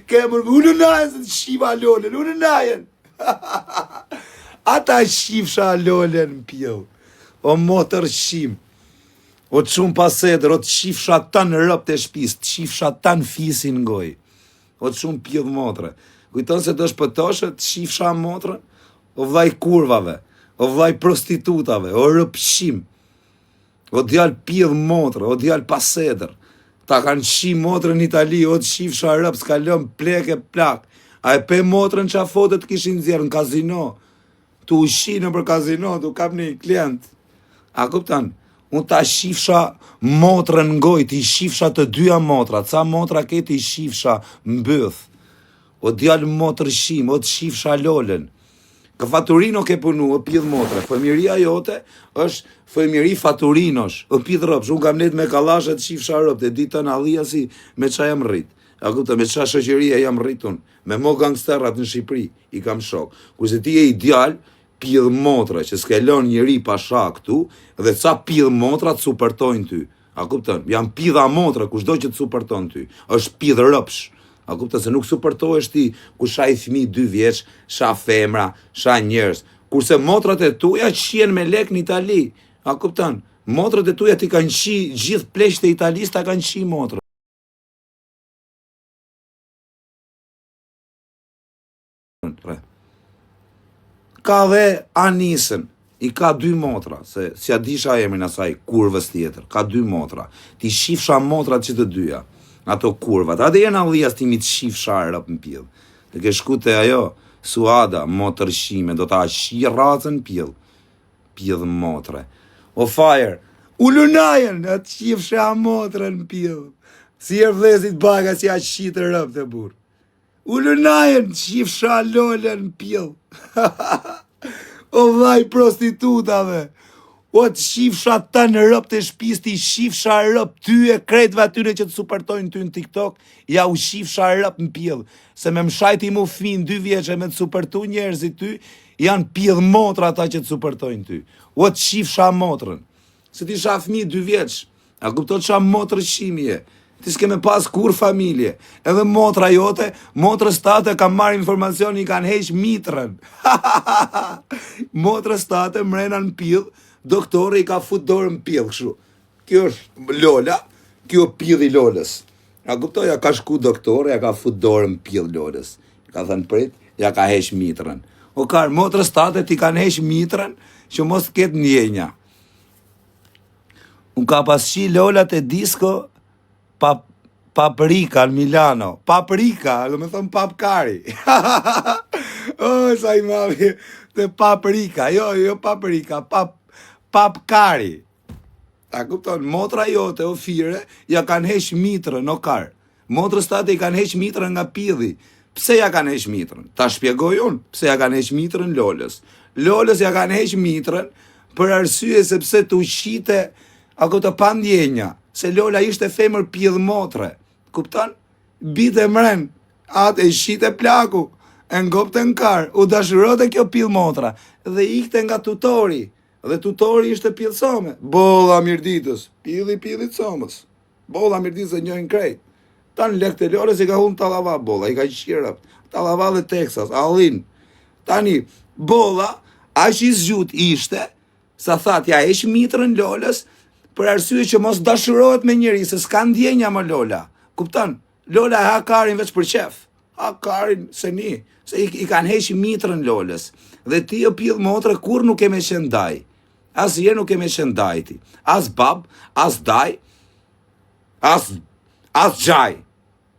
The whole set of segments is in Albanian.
Kemër, unë najen se të shiva lolen, unë najen. Ata shifsha lolen në pjell. O motër shim. O të shumë pasedër, o të shifsha tanë rëp të shpis, të shifsha tanë fisin ngoj. O të shumë pjell motre. Kujton se të shpëtoshë, të shifsha motre, o vllai kurvave, o vllai prostitutave, o rëpshim. O djal pjell motre, o djal pasedër. Ta kanë shi motrën në Itali, o të shifsha rëp, s'ka lëm plek e plak. A e pe motrën qa fotet kishin zjerë në kazino. Tu ushi në për kazino, tu kap një klient. A kuptan? Unë ta shifsha motrën ngoj, ti shifsha të dyja motra. Ca motra ke ti shifsha mbëth. O djalë motrë shim, o të shifsha lolen. Kë faturino ke punu, o pidh motre. Fëmiria jote është fëmiri faturinosh, o pidh rëpsh. Unë kam net me kalashet shifsha rëp, dhe ditë në alia si me qa jam rrit. A kupta, me qa shoqëria jam rritun. Me mo gangsterat në Shqipëri, i kam shok. Kurse ti e ideal, pidh motra, që s'ke lën njëri pasha këtu, dhe ca pidh motra të supertojnë ty. A kupta, jam pidha motra, kushdo që të supertojnë ty. është pidh rëpsh. A kupta, se nuk supertohesh ti, ku sha i fmi 2 vjeç, sha femra, sha njerës. Kurse motrat e tuja qien me lek në Itali. A kuptan, motrat e tuja ti kanë qi, gjithë pleqët e Italis ta kanë qi motrat. Ka dhe Anisën, i ka 2 motra, se si a disha emrin asaj kurvës tjetër, ka 2 motra. Ti shifsha motrat që të dyja, ato kurvat. A dhe jenë alijas ti mi të shifsha rëp në pjell. Dhe ke shku të ajo, Suada, motër shime, do ta shi racën pjell. Pjell motre. O fire, u lunajen, atë shifsha motrën pjell. Si e vlezit baga si a shitë rëp të burë. U lunajen, shifsha lolen pjell. O vllai prostitutave. O të shifsha ta në rëp të shpis, ti shifsha rëp ty e kretve atyre që të supertojnë ty në TikTok, ja u shifsha rëp në pjell. Se me mshajti mu fin 2 vjeqe me të supertu njerëzit ty, janë pjell motra ata që të supertojnë ty. O të shifsha motrën. Se ti sha fmi 2 vjeq, a kuptot qa motrë shimje. Ti s'ke me pas kur familje. Edhe motra jote, motrës tate ka marrë informacion, i kanë heq mitrën. Motrës tate mrena në pjell, doktore i ka fut dorën pjell kështu. Kjo është Lola, kjo pjell i Lolës. A kuptoj, ja ka shku doktore, ja ka fut dorën pjell Lolës. Ka thënë prit, ja ka heq mitrën. O karë, motrës tate ti kanë heq mitrën, që mos ketë ndjenja. Unë ka pasqi Lolat e disko, Paprika në Milano. Paprika, do me thëmë papkari. O, sa i mavi, dhe paprika, jo paprika, papkari. A kupton, motra jote o fire, ja kanë heq mitrën, o karë. Motrës tate i kanë heq mitrën nga pidhi. Pse ja kanë heq mitrën? Ta shpjegoj unë, pse ja kanë heq mitrën Lolës. Lolës ja kanë heq mitrën për arsye sepse të ushite, ako të pandjenja. Se Lola ishte femër pjell motre. Kupton? Bite mren, atë e shite plaku, e ngopte në karë, u dashurote kjo pjell motra, dhe ikte nga tutori, dhe tutori ishte pjellësome. Bolla mirditës, pjellë somës. Bolla mirditës e njojnë krejt. Tanë lek të Lolës i ka hunë Talava bolla, i ka qirap, Talava dhe Texas, Allin. Tani, bolla, aq i zgjut ishte, sa that, ja esh mitrën Lolës, për arsye që mos dashurohet me njëri, se s'ka ndjenja më Lola. Kupton? Lola ha karin veç për qef. Ha karin se ni. Se i kanë heq mitrën Lolës. Dhe ti o pjell motre kur nuk e me qendaj. As je nuk e me qendaj ti. As bab, as daj, as gjaj.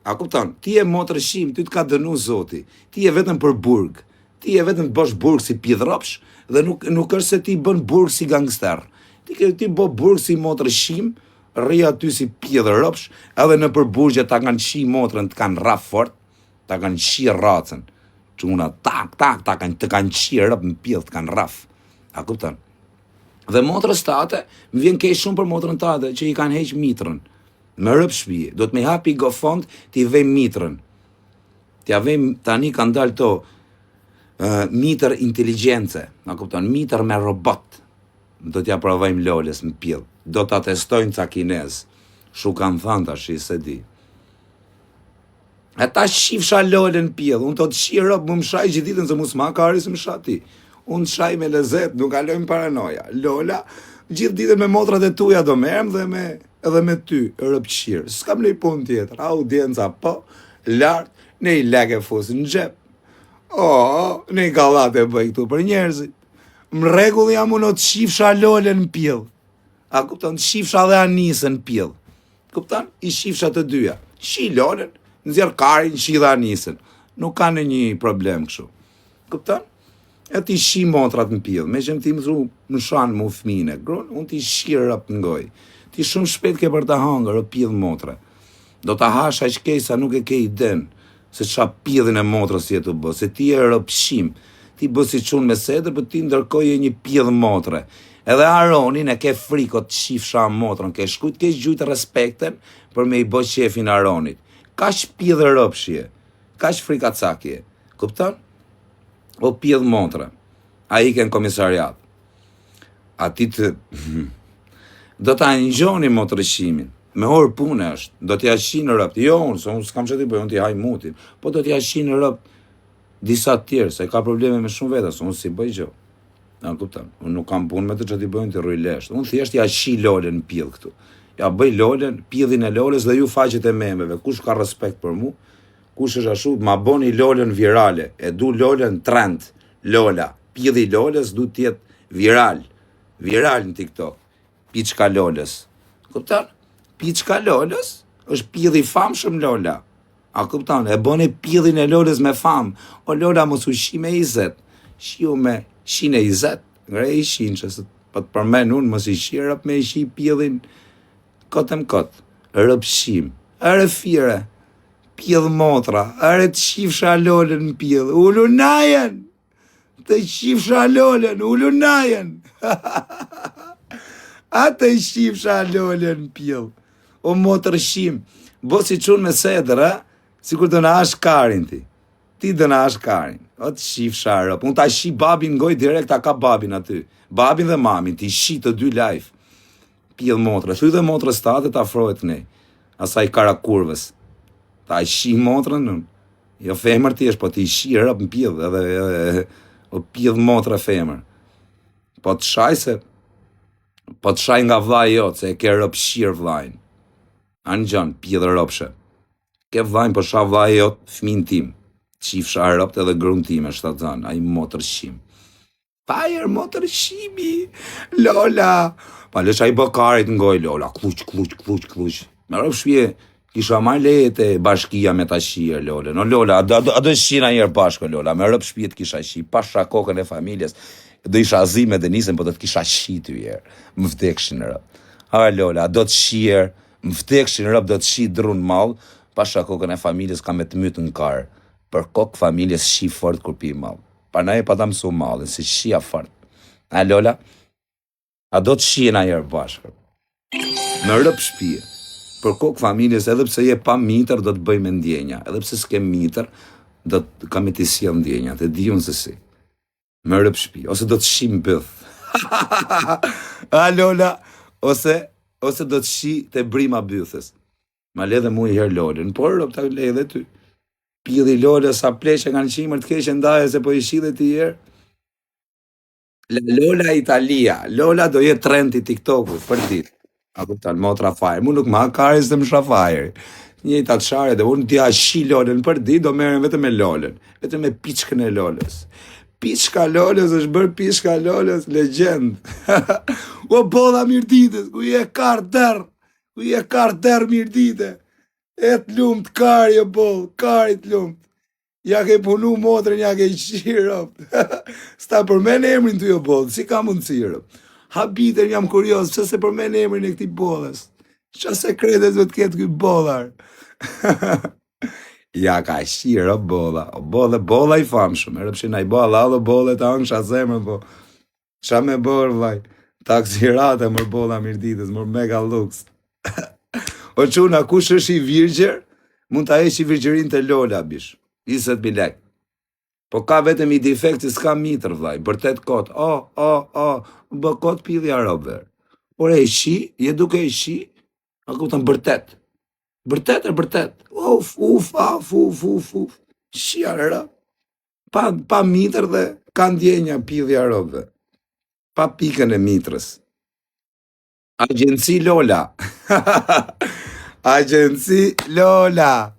A kupton? Ti e motre shim, ty t'ka dënu zoti. Ti e vetëm për burg. Ti e vetëm të bësh burg si pjedhropsh, dhe nuk është se ti bën burg si gangster. Ti bo burg si motrë shim, rria ty si pjedhropsh, edhe në përburgje ta kanë qi motrën, të kanë raf fort, ta kanë qi racën. Çuna ta kanë qi rëp në pjell, të kanë raf. A kupton? Dhe motrës tate, më vjen keq shumë për motrën tate, që i kanë heq mitrën. Me rëp shpije, do të me hapi gofond, ti vej mitrën. T'ja vej, tani kanë dalë to, mitër inteligence, a kupton? Mitër me robot. Do t'ja provojmë Lolës në pjell. Do t'a testojnë ca kinez. Shu kanë thënë tash, se di. E ta shifsha Lolën pjell, unë të shi rob, më shaj gjithë ditën se mu s'ma kari se më shati. Unë shaj me lezet, nuk kalojmë paranoja. Lola, gjithë ditën me motrat e tuja do merëm dhe edhe me ty, rëpqirë. S'kam në i pun tjetër, audienca po, lartë, ne i leke fusë në gjep. Ne i kallat e bëj këtu për njerëzit. Më regull jam unë të shifsha Lolën pjell. A kupton, të shifsha dhe Anisën pjell. Kupton, i shifsha të dyja. Shi Lolën, nëzjerë karin, shi dhe Anisën. Nuk ka në një problem kështu. Kupton? E ti shi motrat në pjell. Me që më ti më thru më shanë më fmine. Gron, unë ti shirë rëp në goj. Ti shumë shpet ke për të hangër o pjell motra. Do të hasha që kej sa nuk e kej den. Se qa pjellin e motrës jetu bë. Se ti e rëpshim. Ti bë si qunë me sedër, për ti ndërkoj e një pjell motre. Edhe Aronin e ke frikot të shifsha motrën. Ke shkujt ke gjujtë respekten për me i bë qefin Aronit. Ka shpjell dhe rëpshje. Ka shfrika cakje. Kupton? O pjell motra. A i ken komisariat. A ti të... do ta njoni motrëshimin. Me orë pune është. Do t'ja shinë rëpt. Jo, unë s'kam që t'i bëj, unë t'i haj mutin. Po do t'ja shinë rëpt disa tjerë, se ka probleme me shumë veta, se unë si bëj gjo. Në kuptam. Unë nuk kam punë me të që t'i bëjnë t'i rrujlesht. Unë thjesht ja shi Lolën në pjell këtu. Ja bëj Lolën, pjellin e Lolës dhe ju faqet e memeve. Kush ka respekt për mu? Kush është ashtu? Ma boni Lolën virale. E du Lolën trend. Lola. Pjelli Lolës du t'jetë viral. Viral në TikTok. Piçka Lolës. Kuptan? Piçka Lolës është pjelli famshëm Lola. A kuptan? E boni pjellin e Lolës me famë. O Lola mos u shi me 20. Shiu me shin e 20. Ngre i shin që se për të përmen unë mos i shi rëp me i shi pjellin kotëm kotë. Rëpshim. Ere fire. Pjell motra. Ere të shifsha Lolën në pjell. Ulunajen. Të shifsha Lolën. Ulunajen. A të shifsha Lolën në pjell. O motërshim. Bo si qunë me sedër, si kur të në ashtë karin ti. Ti të në ashtë karin. O të shifsha rëp. Unë ta shi babin ngoj direkt, ta ka babin aty. Babin dhe mamin, ti shi të dy live. Pjell motra. Thuj dhe motrës ta dhe ta afrohet ne. Asaj karakurvës. Ta shi motrën nën. Jo femër ti është, po ti shi rëp në pjell. Edhe o pjell motra femër. Po të shaj se... Po të shaj nga vllai jot, se e ke rëpshir vllajin. Anë gjanë, pjell rëpshe. Ke vllajin, po shah vllai jot, fëmin tim. Qifsha rëpt edhe grun tim e shtatzan, a i motërshim. Fire motërshimi, Lola. Pa lësha i bëkarit ngoj, Lola, kluq. Me rëpshpje, kisha marrë lejet e bashkia me ta shirë, Lola. No, Lola, a do shina njerë bashko, Lola. Me rëpshpje të kisha shi, pasha kokën e familjes. Do isha zi me Denisën, po do të kisha shi të vjerë. Më vdekshin rëp. A, Lola, do të shirë, më vdekshin rëp, do të shi drun malë, pasha kokën e familjes ka me të mytë në karë. Për kokë familjes shi fort kur pi malë. Pa na e pa ta mësu malën, si shia fort. A, Lola? A do të shina njerë bashkër? Në rëp shpije. Për kokë familjes, edhe pse je pa mitër, do të bëj me ndjenja. Edhe pse s'ke mitër, do të kam e të si ndjenja. Të diun se si. Në rëp shpije. Ose do të shim bëth. A, Lola? Ose do të shi të brima bëthës. Ma le dhe mu i herë Lolën. Por rëp ta le dhe ty. Pjellin Lolës sa pleshe kanë qimër të keqe ndaje se po i shi dhe ti herë. Lola Italia. Lola do jetë trend i TikTok-ut për ditë. A kuptan, motra fajrë. Mu nuk ma karis dhe më shafajrë. Njëjtë atë share dhe unë t'ja shi Lolën për ditë, do merren vetëm me Lolën. Vetëm me piçkën e Lolës. Piçka Lolës është bërë piçka Lolës legend. O bolla mirditës, ku je karter. Ku je karter mirdite. E të lumt kari o boll, kari të lumt. Ja ke punu motrën, ja ke qirë. Sta përmen emrin të jo bollë, si ka mundësirë. Habitën jam kurios, që se përmen emrin e këti bollës. Qa sekretet të ketë këtë bollar. Ja ka shirë, o bolla. O bolla i famshëm. E rëpshin a i bolla, o bolla të angë qa zemrën, po. Qa me bërë, vaj. Taksirate, mër bolla mirditës, mër mega lux. O quna, kush është i virgjer, mund ta heqë i virgjerin të Lola, bish. 20.000 lek. Po ka vetëm i defekt që s'ka mitër, vlaj, bërtet kot. Bë kot pidhja robër. Por e shi, je duke e shi, a kuptën bërtet. Vërtet. Uf. Shjarë, pa mitër dhe ka ndjenja pidhja robëve. Pa pikën e mitrës. Agjenci Lola. Agjenci Lola.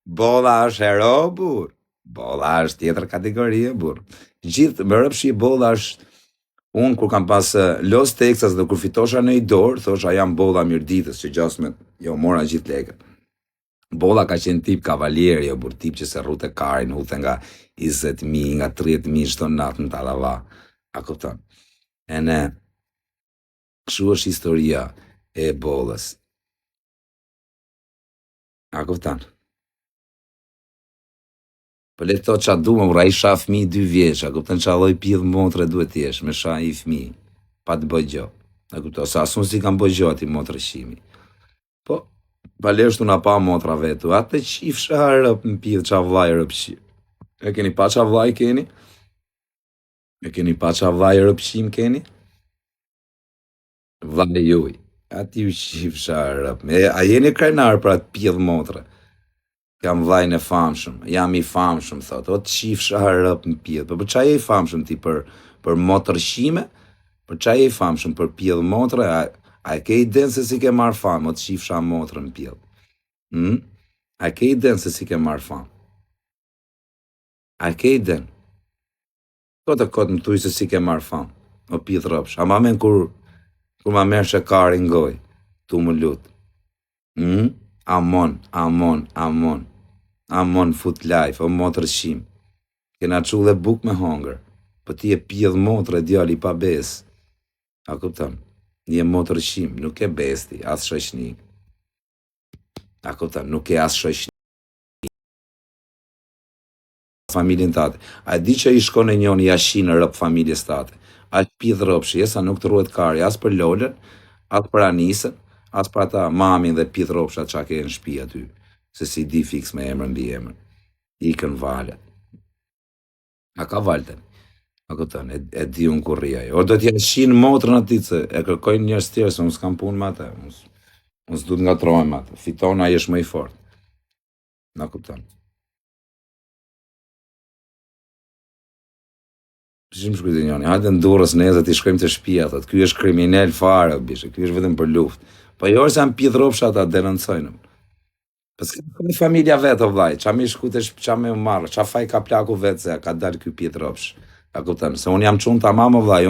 Bolla është hero, burr. Bolla është tjetër kategorie, burr. Gjithë më rëpshi bolla është. Unë kur kam pas Los Texas dhe kur fitosha në i dorë, thosha jam bolla mirditës që gjasmet, jo mora gjithë lekët. Bolla ka qenë tip kavalieri, burr, tip që se rrute karin, huthe nga 20.000, nga 30.000 çdo natë në tallava. A kupton? E ne, kështu është historia e bollës. A kupton? Po le të thot qa du, më isha fëmi 2 vjeç, a kupton qa lloj pidh motre duhet t'jesh, me sha i fëmi, pa të bëj gjë. A kupton, sa asun si kam bëj gjë ati motre shimi. Po, baleshtu na pa motra vetu, atë qifsha rëp në pidh qa vlaj rëpshi. E keni pa qa vlaj keni? E keni pa qa vlaj rëpshim keni? Vlaj juj, ati u qifsha rëp. A jeni krenar për atë pidh motre? Kam vlajnë e famshëm, jam i famshëm, thot, o të qifsha rëp në pjedh, për qa je i famshëm ti për motërshime, për qa je i famshëm për pjedh motre, a e ke i den se si ke marrë famë, o të qifsha motre në pjedh. A e ke i den se si ke marrë famë. A e ke i den. Kote më tuj se si ke marrë famë, o pjedh rëpsh, a ma men kur ma merë shekari ngoj, tu më lutë. Amon foot life, o motërshim. Kena qu dhe buk me hongër, po ti e pjedh motre djali pa bes. A kupton? Një motërshim, nuk e besti, as shoqni. A kupton? Nuk e as shoqni. Familjen tate. A di që i shkon e njën jashin rëp familjes tate. A pjedh rëpshi, sa nuk të ruhet kari, as për Lolën, as për Anisën, as për ata mamin dhe pjedh rëpshat qa ke në shpi aty. Se si di fix me emrën bi emrën. Ikën valet. A ka valten? A këtën, e di unë kur rria. O do t'ja shinë motrën ati, se e kërkojnë njërës tjerë, se unë s'kam punë ma te. Unë s'du t'nga trojnë ma te. Fitona jesh më i fort. Na këtën. Shim shkujtë njëni, hajtë në durës neze t'i shkojmë të shpia, thot, ky është kriminel fare, bishe, ky është vetëm për luft. Po jo është janë pjedhropsha ata denëncojnë. Pës ka familja vetë, o vlaj, qa mi shkute, qa me marrë, qa faj ka plaku vetë, se ka dalë ky pjedhropsh. A kupton, se unë jam qunë tamam, o vlaj,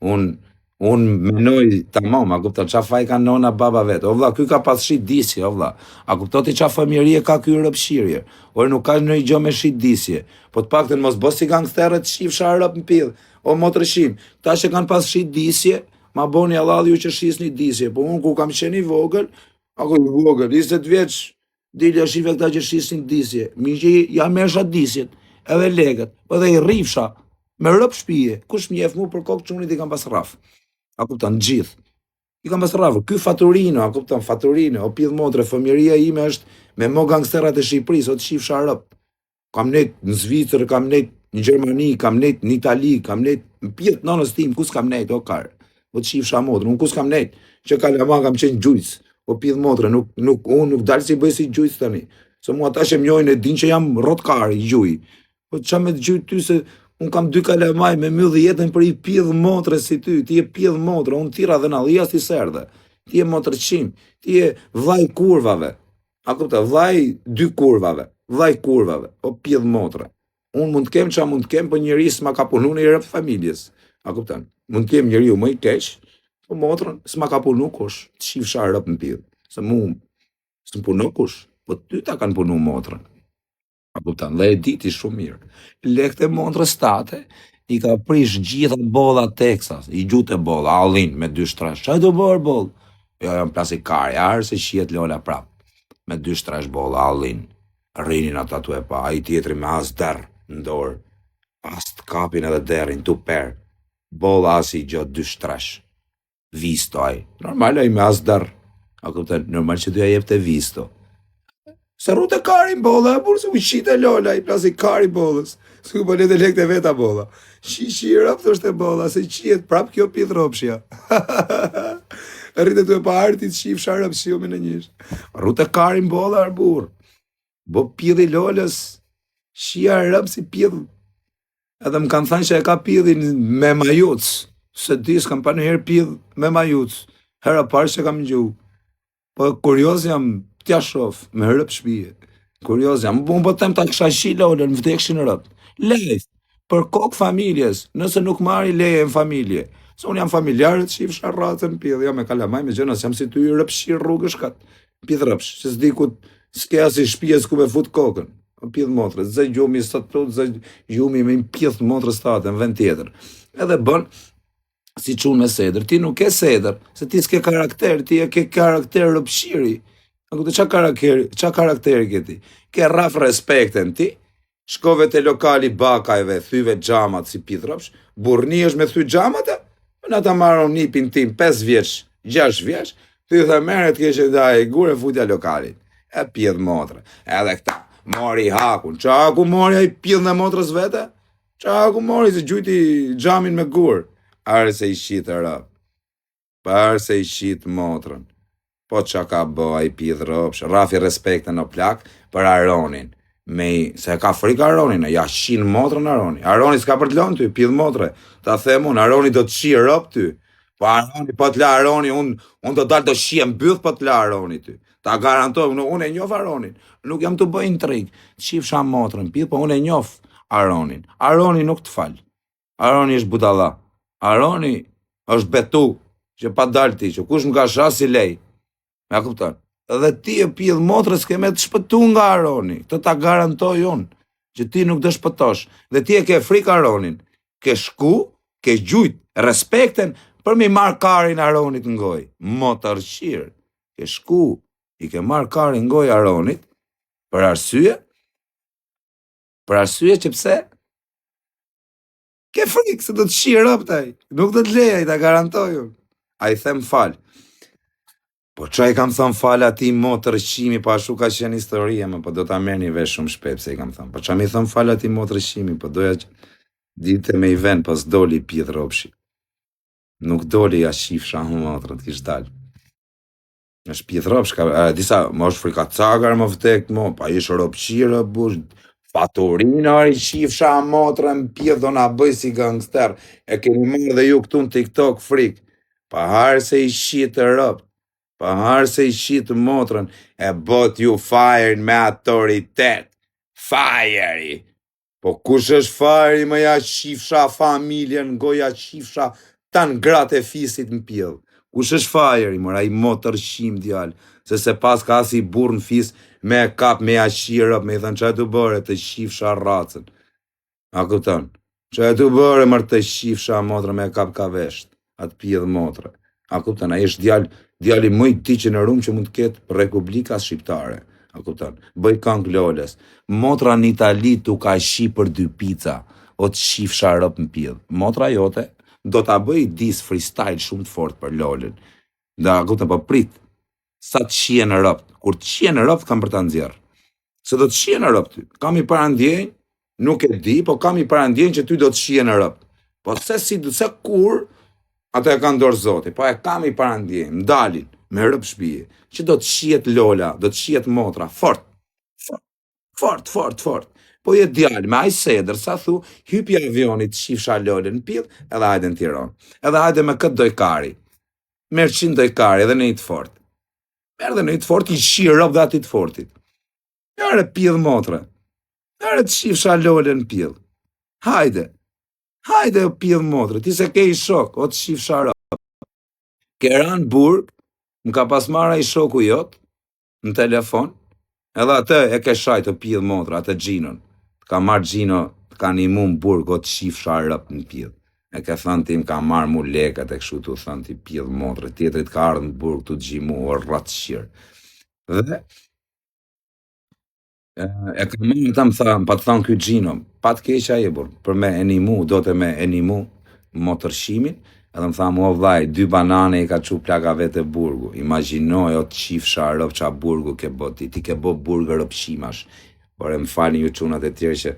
unë menoj tamam, a kupton, qa faj ka nona baba vetë, o vlaj, ky ka pas shit disje, o vlaj, a kupton ti qa familje ka ky rëpshirje, orë nuk ka në i gjo me shit disje, po të pak të në mos bosi gangsterët shif sharëp në pidh, o motërshim, ta që kanë pas shit disje, ma boni Allah ju që shis një disje, po unë ku kam qeni vogël, ako i vogël, 20 vjeç, dilja shive këta që shisin disje, mi që ja mesha disjet, edhe legët, edhe i rrifsha, me rëp shpije, kush mjef mu për kokë qunit i kam pas raf, a kuptan, gjithë, i kam pas raf, ky Faturino, a kuptan, Faturino, o pidh motre, fëmjëria ime është me mo gangsterat e Shqipëris, o të shif sharëp, kam net në Zvicër, kam net në Gjermani, kam net në Itali, kam net në pjetë nënës tim, kus kam net, o karë, o të shif shamotre, unë kus kam net, që kalama kam qenë gjujës, o pidh motre, unë nuk dalë si bëj si gjujës tani, se mua ta që mjojnë e din që jam rotkari, gjuj, po qa me të gjujë ty se unë kam 2 kalamaj me myllë jetën për i pidh motre si ty, ti e pidh motre, unë tira dhe nalë, jas ti serde, ti e motërqim, ti e vlaj kurvave, a kupta, vlaj 2 kurvave, o pidh motre, unë mund të kem qa mund të kem, për njëri s'ma ka punu në i rëpë familjes, a kupta, mund të kem njëri u më i keq, po motrën, s'ma ka punu kush, të shif sharë rëpë në pidh, se mu, s'më punu kush, po ty ta kanë punu motrën, a kuptan, dhe e diti shumë mirë, lekte motrës tate, i ka prish gjitha bolla Texas, i gjute bolla, allin, me 2 shtrash, qaj do bërë boll? Jo, jam plasi kari, arë se qiet Lola prap, me 2 shtrash bolla, allin, rrinin ata tu e pa, a i tjetri me as der, ndorë, as të kapin edhe derin, tu per, bolla as i gjo 2 shtrash, visto aj, normal aj me as der, a kuptan, normal që duja jep të visto, se rrute kari bolla, burë se u qite Lola, i plasi kari bollës, s'ku për lete lekte veta bolla, shi rëp thështë e bolla, se qiet prap kjo pidhropshja, Rritë të pa arti të shifë sharëp shiumin e njësh. Rrute karin bolla arbur. Bo pjedhi lolës, shia rëp si pjedh. Edhe më kanë thënë që e ka pjedhin me majuc. Se di, s'kam pa në herë pjedh me majuc. Hera parë që kam gjuh. Po kurioz jam t'ja shof, me rëp shpije. Kurioz jam, unë po them ta kisha shi lolën, vdekshin rëp. Lejt, për kokë familjes, nëse nuk marri leje në familje. Se unë jam familjarët, shif sharratën, pjedh, jam me kalamaj, me gjëna, jam si ty rëpshir rrugësh kat. Pjedh rëpsh, që s'di ku s'ke as i shpijes ku me fut kokën. Pjedh motrës, zë gjumi sot plot, zë gjumi me pjedh motrës tate në vend tjetër. Edhe bën, si qunë me sedër, ti nuk ke sedër, se ti s'ke karakter, ti e ke karakter rëpshiri. Qa karakteri ke ti? Ke rraf respekten ti, shkove te lokali bakajve, thyve xhamat si pidhrapsh, burni është me thy xhamat, në ta marron nipin tim 5 vjeç, 6 vjeç, ty thë merret keqe daj, gure futja lokalin. E pjedh motra. Edhe këta, mori hakun. Qa haku mori ai pjedh në motrës vete? Qa haku mori se gjujti xhamin me gur? Are se i shit rap. Are se i shit motrën. Po qa ka bo ai pjedh ropsh, rafi respekten në plak për Aronin. Se ka frik Aronin, ja shin motrën Aroni. Aroni s'ka për t'lon ty, pjedh motre. Ta them unë, Aroni do t'shi rop ty. Po Aroni, po t'la Aroni, unë do dal të shi mbyth po t'la Aroni ty. Ta garantoj, unë e njof Aronin. Nuk jam të bëj intrig. Qifsha motrën, pjedh, po unë e njof Aronin. Aroni nuk t'fal. Aroni është budalla. Aroni është betu, që pa dal ti, që kush m'ka shas si lej. Me kupton? Edhe ti e pjedh motrës ke me të shpëtu nga Aroni. Të ta garantoj unë, që ti nuk të shpëtosh. Dhe ti e ke frik Aronin. Ke shku, ke gjujt, respekten, për mi marrë karin Aronit ngoj. Motor shirë. Ke shku, i ke marrë karin ngoj Aronit, për arsye që pse? Ke frik, se do të shirë ëptaj. Nuk do të leja, i ta garantoj unë. A i them falë. Po qa i kam thënë falë ati motër shqimi, po ashu ka qenë historie, po do ta merrni vesh shumë shpejt se i kam thënë. Po qa mi thënë falë ati motër shqimi, po doja që dite me i ven, pas doli pjedh ropshi. Nuk doli ja shifsha motrët, kish dal. Është pjedh ropsh, disa, më është frika cagar më vdek, pa ishë ropshirë, bush, faturina, i shifsha motrën, pjedh do na bëj si gangster, e keni marrë dhe ju këtu në TikTok frik, pa harë se i shitë rop. Pa harë se i shqitë motrën, e bot ju fajrën me autoritet. Fajri. Po kush është fajri më ja shifsha familjen, goja shifsha tanë gratë e fisit në pjedh. Kush është fajri, mëra i motër shqim djallë, se pas ka si burë në fis, me kap, me ja shirëp, me i thënë që e të bërë të shifsha racën. A këtën, që e të bërë mërë të shifsha motrën me kap ka vesht, atë pjedh motrë. A kupton, ai është djali më i tiqë në Rum që mund të ketë Republika Shqiptare. A kupton, bëj këngë lolës. Motra në Itali tu ka shi për 2 pica, o të shifsha rëp në pjedh. Motra jote do ta bëj dis freestyle shumë të fort për lolën. Da, a kupton, po prit. Sa të shien në rëp. Kur të shien në rëp, kam për ta nxjerr. Se do të shien në rëp ty. Kam i parandjenj, nuk e di, po kam i parandjenj që ty do të shien në rëp. Po se kur ato e kanë dorë zoti, po e kam i parandjem, ndalin, me rëp shpije, që do të shiet lola, do të shiet motra, fort. Po je djallë, me aj sedër, sa thu, hypja avionit, shifsha lolën në pjedh, edhe hajde në Tiranë. Edhe hajde me këtë dojkari. Merë 100 dojkari, edhe në i të fort. Merë dhe në i të fort, i shirë rëp dhe ati të fortit. Merë pjedh motra. Merë të shifsha lolën në pjedh. Hajde o pjedh motrë, ti se ke i shok, o të shifsha rëp. Keran Burg, më ka pas marra i shoku jot, në telefon, edhe atë e ke shajt o pjedh motrë, atë Gjinon. Ka marrë Gjino, ka një mu në Burg, o të shifsha rëp në pjedh. E ke thënë tim, ka marrë mu lekat e kështu të thënë ti pjedh motrë, tjetërit ka ardhë në Burg të gjimu, o rratë shirë. Dhe, e ka marrë ta më thamë, pa të thamë kjo Gjino, pa të keqa e burë, për me enimu, do të me enimu motërshimin, edhe më thamë, o vaj, 2 banane i ka qu plakave të Burgu, imaginoj o të shifsha rëp qa Burgu ke boti, ti ke bo burgë rëp shimash, por e më falni ju qunat e tjerë që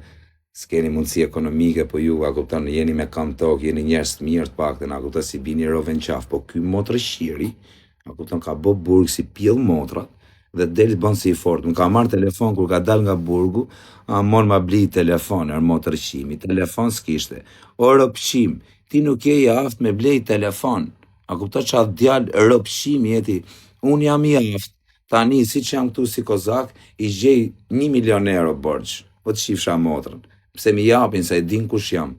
s'keni mundësi ekonomike, po ju, a kupton, jeni me kam tokë, jeni njerës të mirë të pakten, a kupton, si bini roven qaf, po ky motërshiri, A kupton, ka bë burg si pjell motrat dhe del bën si i fort. Më ka marrë telefon kur ka dal nga burgu, mon ma bli telefon, motër qimi, telefon s'kishte. O rëpqim, ti nuk je i aft me blej telefon. A kupton që atë djalë rëpqim jeti, unë jam i aft, tani si që jam këtu si kozak, i gjej 1 milion euro borç, po të shifsha motrën, pse mi japin se e din kush jam.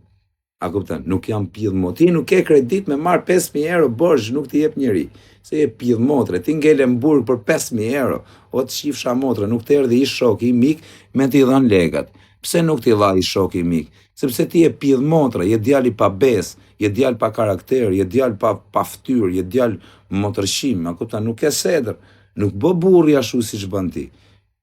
A kupton, nuk jam pidh motrë, ti nuk ke kredit me marr 5.000 euro borç, nuk ti jep njëri, se je pidh motre, ti ngele në burg për 5.000 euro, o të shifsha motrë, nuk të erdhi i shok i mik me t'i dhan legat. Pse nuk t'i dha i shok i mik? Sepse ti je pidh motre, je djali pa bes, je djal pa karakter, je djal pa fytyrë, je djal motrëshim, a kupton, nuk ke sedër, nuk bë burri ashtu siç bën ti.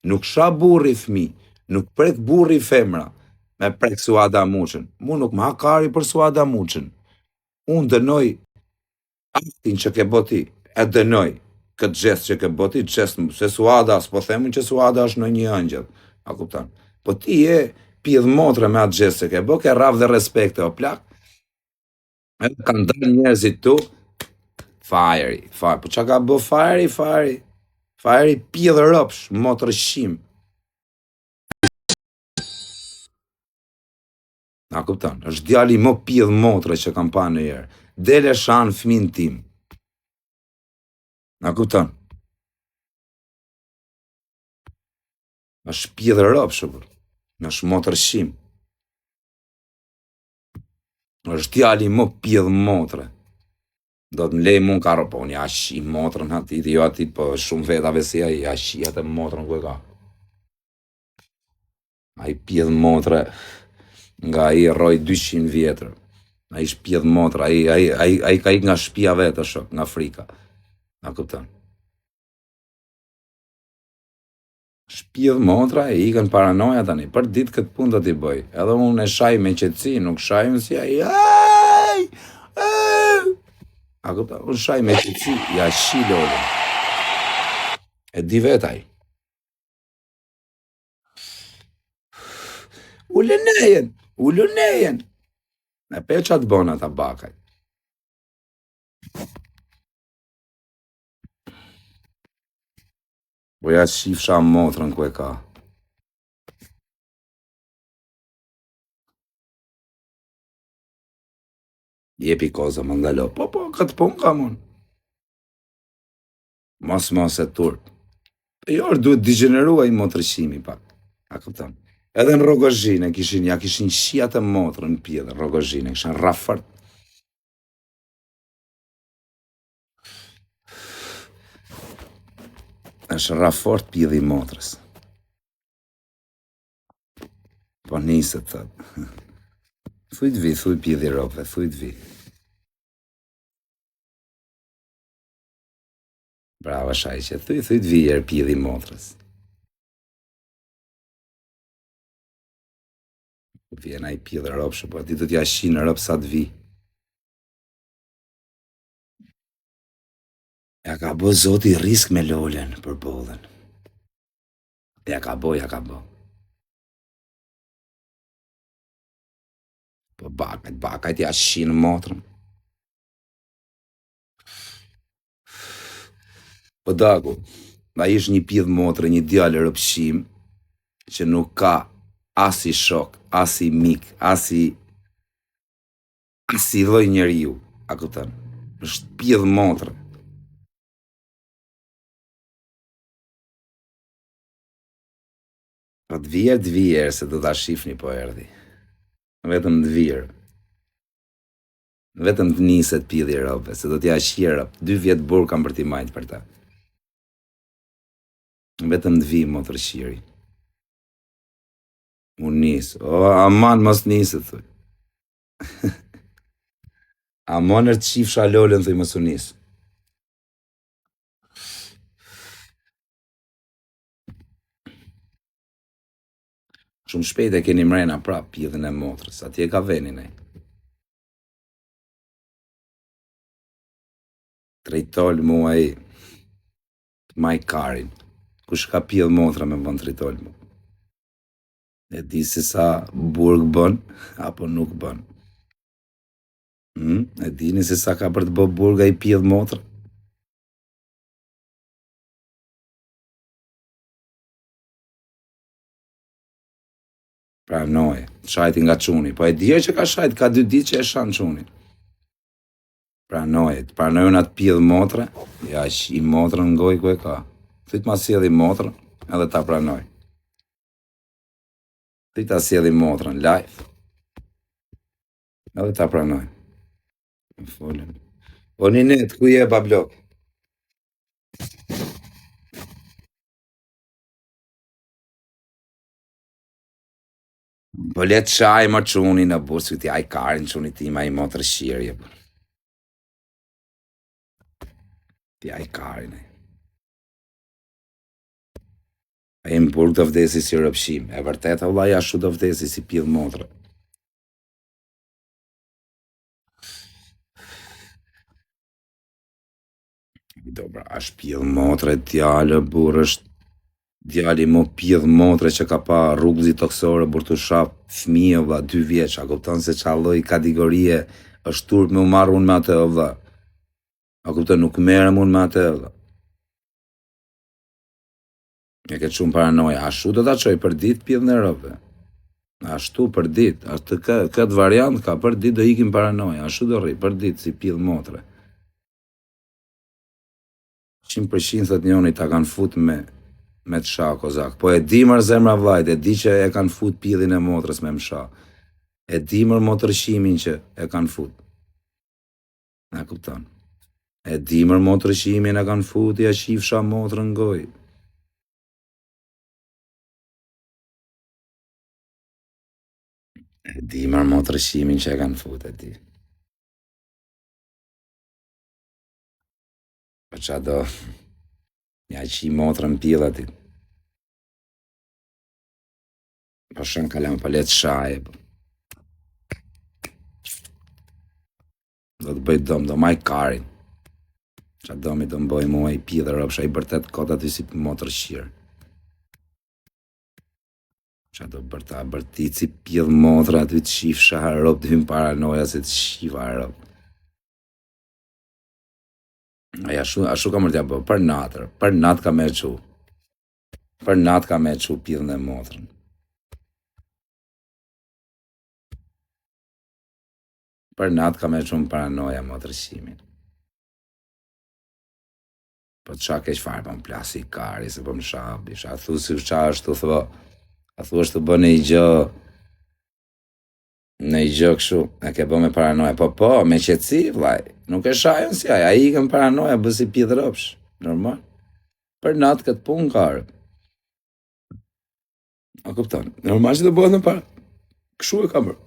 Nuk sha burri fëmi, nuk prek burri femra, me prek Suada Muçën. Mu nuk më hakari për Suada Muçën. Unë dënoj aktin që ke boti, e dënoj këtë gjest që ke boti, gjest se Suada, s'po themun që Suada është në një ëngjëll, a kupton? Po ti je pidh motre me atë gjest që ke bë, ke rraf dhe respekte o plak. E kanë dalë njerëzit tu, fajri, po që ka bë fajri pidh rëpsh, motrëshim. A kupton, është djali më pidh motre që kam pa në herë. Dele shanë fëmin tim. A kupton? është pidh rëpsh, është motrëshim. është djali më pidh motre. Do të mlej mund ka ropon, ja shi motrën atit, jo atit, po shumë vetave si a i, ja shi atë motrën ku e ka. A i pidh motre, nga i roj 200 vjetër. A i shpjedh motra, a i ka ik nga shpia vetë, shok, nga Afrika. A kupton? Shpjedh motra, e ikën paranoja tani, për ditë këtë punë do t'i bëj. Edhe unë e shaj me qetësi, nuk shaj më si a i, a kupton? Unë shaj me qetësi, ja shi lodën. E di vetaj. Ullënejen. E pe që atë bona ta bakaj. Po ja shifsha motrën ku e ka. Jepi koza më ndalo. Po, këtë pun ka mun. Mos e turp. Jo, duhet digenerua i motrëshimi pak. A këpëtan. Edhe në Rogozhinë kishin shiat e motrën në pjedë, në Rogozhinë, kishin rafart. është rafort pjedhi motrës. Po nisët, thët. Thuj të vi, thuj pjedhi ropëve, thuj të vi. Brava shajqe, thuj të vi e pjedhi motrës. Vjen a i pjedhe ropshë, po ati do t'ja shi në ropë sa të vi. Ja ka bo zoti risk me lolen për bollën. Ja ka bo. Po bakajt ja shi në motrën. Po dagu, a ish një pjedh motrë, një djallë rëpshim, që nuk ka as i shok, as i mik, as i dhoj njeriu, a kupton? është pjedh motrë. Po të vjerë, se do t'a shifni po erdi. Vetëm të vjerë. Vetëm të niset pjedhi ropëve, se do t'ja shirë, 2 vjetë burë kam për t'i majtë për ta. Vetëm të vi, motrë shiri. Unë nisë, aman mos nisë, thuj. Amon është qifsha lollën, thuj, mos u nisë. Shumë shpejt e keni mrena prap pjedhën e motrës, atje ka venin e. Trejtol mua i, maj karin, kush ka pjedhë motra me bën trejtol mu. E di se sa burg bën, apo nuk bën. E dini se sa ka për të bë burga i pjedhë motra? Pranoj, shajti nga quni. Po e dje që ka shajt, ka 2 ditë që e shan quni. Pranoj unë atë pjedh motre, ja i motrën ngoj ku e ka. Thyt ma sjellë motrën, edhe ta pranoj. Thyt ta sjellë motrën, live. Edhe ta pranoj. Folën. O Ninet, ku je bablok? Po let shaj më quni në burë, ti aj karin quni ti ma i motrë shirje. Ti aj karin e. A i më burg të vdesi si rëpshim. E vërtet, Allah, ja shu të vdesi si pjedh motrë. Dobra, është pjedh motre, djallë, burë, është djali mo pjedh motre që ka pa rrugëzi toksore, burë të shap fëmijë, vla, 2 vjeç, a kupton se qa lloj kategorie është turp me u marrë unë me atë, vla. A kupton, nuk merem unë me atë, vla. E këtë shumë paranoja, ashtu do ta qoj për ditë pjedh në rëve. Ashtu për ditë, këtë variant ka për ditë do ikim paranoja, ashtu do rri, për ditë si pjedh motre. 100% thët njoni ta kanë fut me të sha kozak. Po e dimër zemra vlajt, e di që e kanë fut pjedhin e motrës me më sha. E dimër motërshimin që e kanë fut. Na kupton. E dimër motërshimin e kanë fut, ja qifsha motrën ngoj. E dimër motërshimin që e kanë fut, e di. Po qa do, ja qi motrën pjedh atit. Po shën kalem për letë shaje, po. Do të bëjt dom, do maj karin. Qa domi do mboj mua i pjedh e rëpsha i bërtet kota ty si motrë shirë. Qa do bërta bërtit si pjedh motra aty të shifsha harop të hymë paranoja se të shifa harop. Aja ashu ka mërtja bë, për natë ka me qu. Për natë ka me qu pjedhën e motrën. Për natë ka me qu më paranoja motërshimin. Po të qa keq farë, po më plasi i kari, se po më shabi, a thu si qa është të thë, a thu është të bë në i gjë këshu, e ke bë me paranoja, po, me qetësi, vlaj, nuk e shajon si a i ke më paranoja, bë si pjedh rëpsh, normal, për natë këtë pun kare. A kupton, normal që të bëhet në parë, këshu e kam bërë.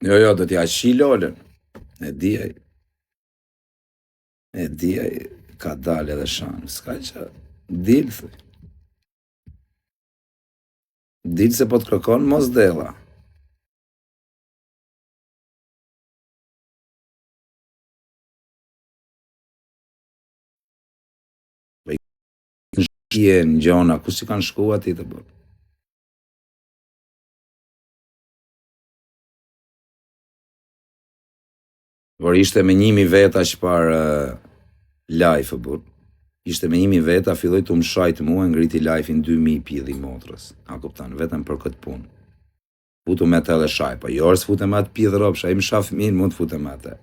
Jo, do t'ja shi lollën, e dija, ka dalë edhe shanë, s'ka që, dilë, thë. Dilë se po të kërkon, mos dela. Në gjona, ku si kanë shku ati të bërë? Por ishte me 1000 veta që parë live, bërë. Ishte me 1000 veta, filloj të më shajtë mua, ngriti live-in 2000 pjedhi motrës. A kuptan, vetëm për këtë punë. Futu me të edhe shaj, po jo është futem atë pjedh rëpsh, a i më shaf minë, mund të futem atë.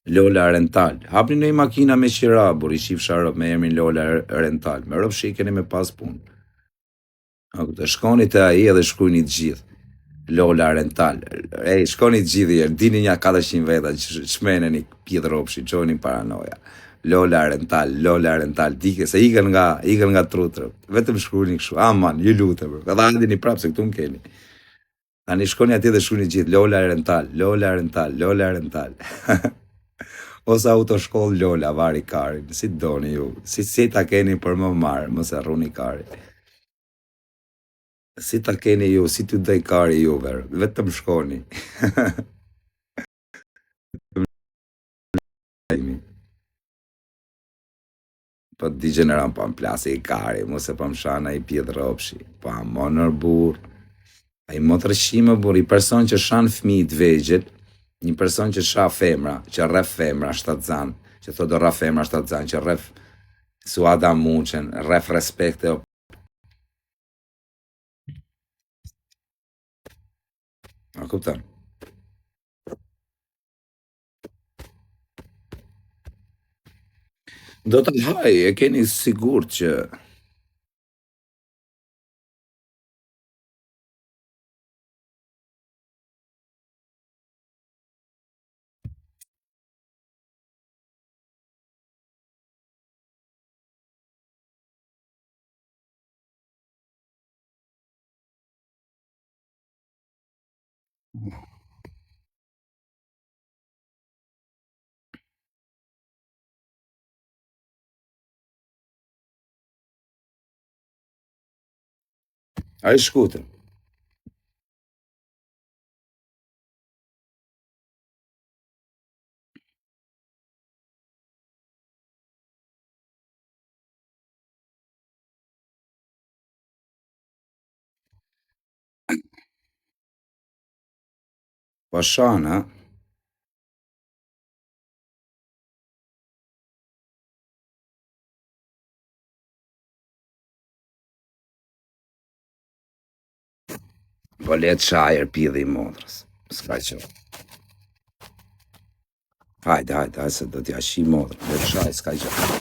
Lola Rental. Hapni në i makina me qira, bur, i shif sharop me emrin Lola Rental. Me rëpsh i keni me pas punë. Shkoni të aji edhe shkrujni të gjithë. Lola Rental. Shkoni të gjithë jërë, dini një 400 veta, shmeneni pjedh rëpshi, qoni paranoja. Lola Rental, dike, se ikën nga trutrë. Vetëm shkrujni këshu, aman, ju lutë, bro. Edhe andini prapë, se këtu më keni. Tani shkoni ati dhe shkrujni gjithë, Lola Rental. Ose autoshkoll Lola, vari karin, si doni ju, si ta keni për më marë, mos e rruni karin. Si ta keni ju, si t'ju dhej kari ju, verë, vetëm shkoni. Po të digeneran pa më plasi i kari, mos e pa më shana i pjedh rëpshi, pa më monër burë. A i motërshime burë, i person që shanë fmi të vegjel, një person që sha femra, që rref femra 7 zanë, që thot do rref femra 7 zanë, që rref suada muqen, rref respekte. A kupton? Do ta haj, e keni sigurt që ai shkutën. Po shan, ha? Po let shajer pidhi i motrës. S'ka që. Hajde, se do t'ja shi motrë. Let shaj, s'ka që.